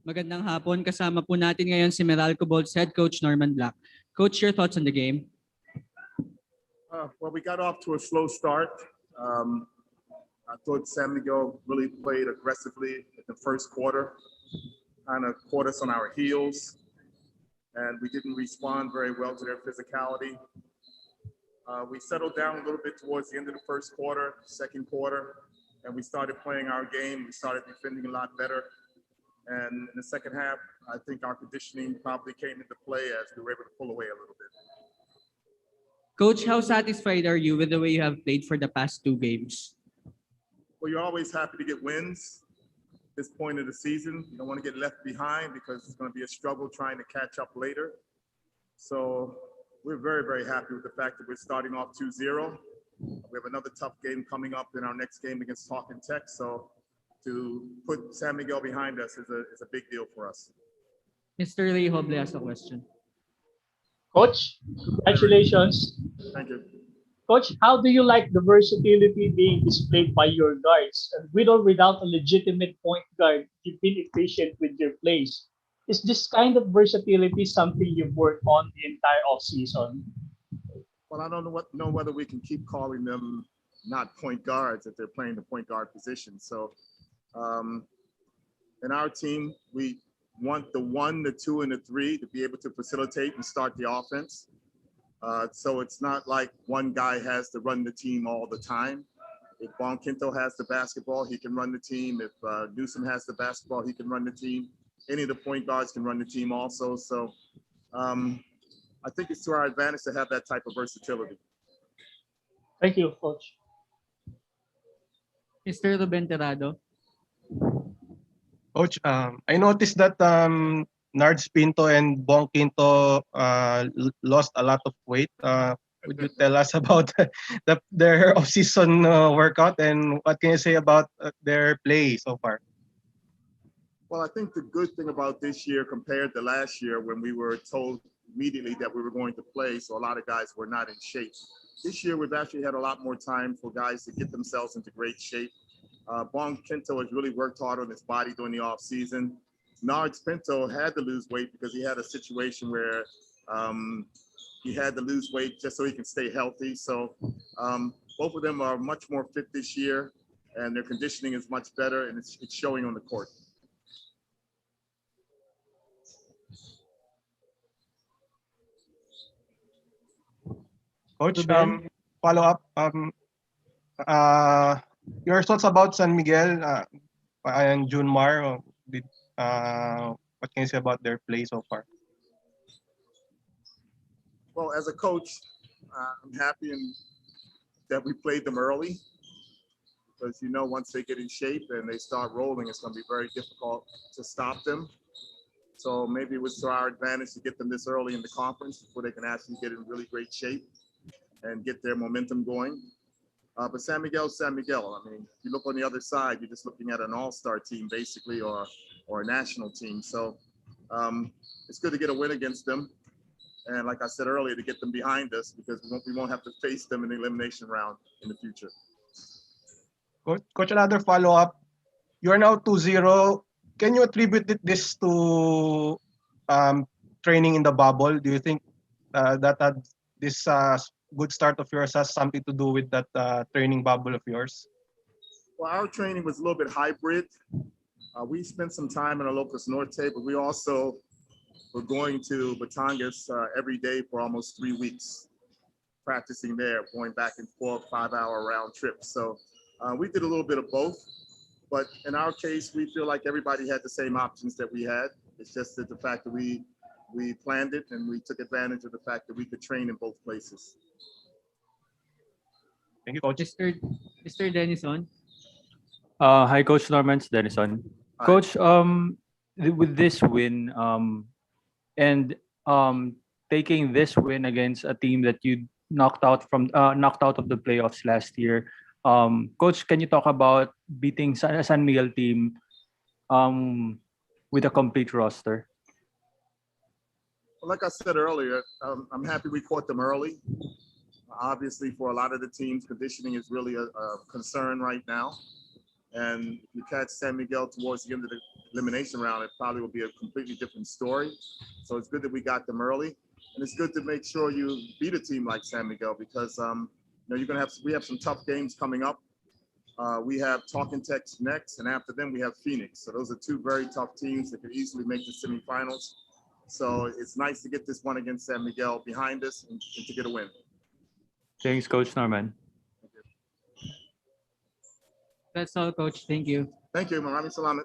Magandang hapon. Kasama po natin ngayon si Meralco Bolts head coach Norman Black. Coach, your thoughts on the game? Well, we got off to a slow start. I thought San Miguel really played aggressively in the first quarter, kind of caught us on our heels, and we didn't respond very well to their physicality. We settled down a little bit towards the end of the first quarter, second quarter, and we started playing our game. We started defending a lot better. And in the second half, I think our conditioning probably came into play as we were able to pull away a little bit. Coach, how satisfied are you with the way you have played for the past 2 games? Well, you're always happy to get wins at this point of the season. You don't want to get left behind because it's going to be a struggle trying to catch up later. So we're very, very happy with the fact that we're starting off 2-0. We have another tough game coming up in our next game against Talking Tech. So to put San Miguel behind us is a big deal for us. Mr. Lee Hoble has a question. Coach, congratulations. Thank you. Coach, how do you like the versatility being displayed by your guards? And with or without a legitimate point guard, you've been efficient with your plays. Is this kind of versatility something you've worked on the entire offseason? Well, I don't know whether we can keep calling them not point guards if they're playing the point guard position. So in our team, we want the 1, the 2, and the 3 to be able to facilitate and start the offense. So it's not like one guy has to run the team all the time. If Bon Quinto has the basketball, he can run the team. If Newsom has the basketball, he can run the team. Any of the point guards can run the team also. So I think it's to our advantage to have that type of versatility. Thank you, Coach. Mr. Ruben Terrado. Coach, I noticed that Nards Pinto and Bong Quinto lost a lot of weight. Would you tell us about their off-season workout and what can you say about their play so far? Well, I think the good thing about this year compared to last year when we were told immediately that we were going to play, so a lot of guys were not in shape. This year, we've actually had a lot more time for guys to get themselves into great shape. Bong Quinto has really worked hard on his body during the off season. Nards Pinto had to lose weight because he had a situation where he had to lose weight just so he can stay healthy. So both of them are much more fit this year and their conditioning is much better and it's showing on the court. Coach, follow up. Your thoughts about San Miguel and Junmar? What can you say about their play so far? Well, as a coach, I'm happy that we played them early because, you know, once they get in shape and they start rolling, it's going to be very difficult to stop them. So maybe it was to our advantage to get them this early in the conference before they can actually get in really great shape and get their momentum going. But San Miguel's San Miguel. I mean, if you look on the other side, you're just looking at an all-star team basically or a national team. So it's good to get a win against them. And like I said earlier, to get them behind us because we won't have to face them in the elimination round in the future. Coach, another follow-up. You are now 2-0. Can you attribute this to training in the bubble? Do you think that this good start of yours has something to do with that training bubble of yours? Well, our training was a little bit hybrid. We spent some time in Ilocos Norte, but we also were going to Batangas every day for almost 3 weeks, practicing there, going back and forth, 5-hour round trips. So we did a little bit of both. But in our case, we feel like everybody had the same options that we had. It's just that the fact that we planned it and we took advantage of the fact that we could train in both places. Thank you, Coach. Mr. Denison. Hi, Coach Norman. It's Denison. Hi. Coach, with this win and taking this win against a team that you knocked out of the playoffs last year, Coach, can you talk about beating San Miguel team with a complete roster? Well, like I said earlier, I'm happy we caught them early. Obviously, for a lot of the teams, conditioning is really a concern right now. And if you catch San Miguel towards the end of the elimination round, it probably will be a completely different story. So it's good that we got them early. And it's good to make sure you beat a team like San Miguel because we have some tough games coming up. We have Talking Tex next, and after them we have Phoenix. So those are two very tough teams that could easily make the semifinals. So it's nice to get this one against San Miguel behind us and to get a win. Thanks, Coach Norman. That's all, Coach. Thank you. Thank you. Maraming salamat.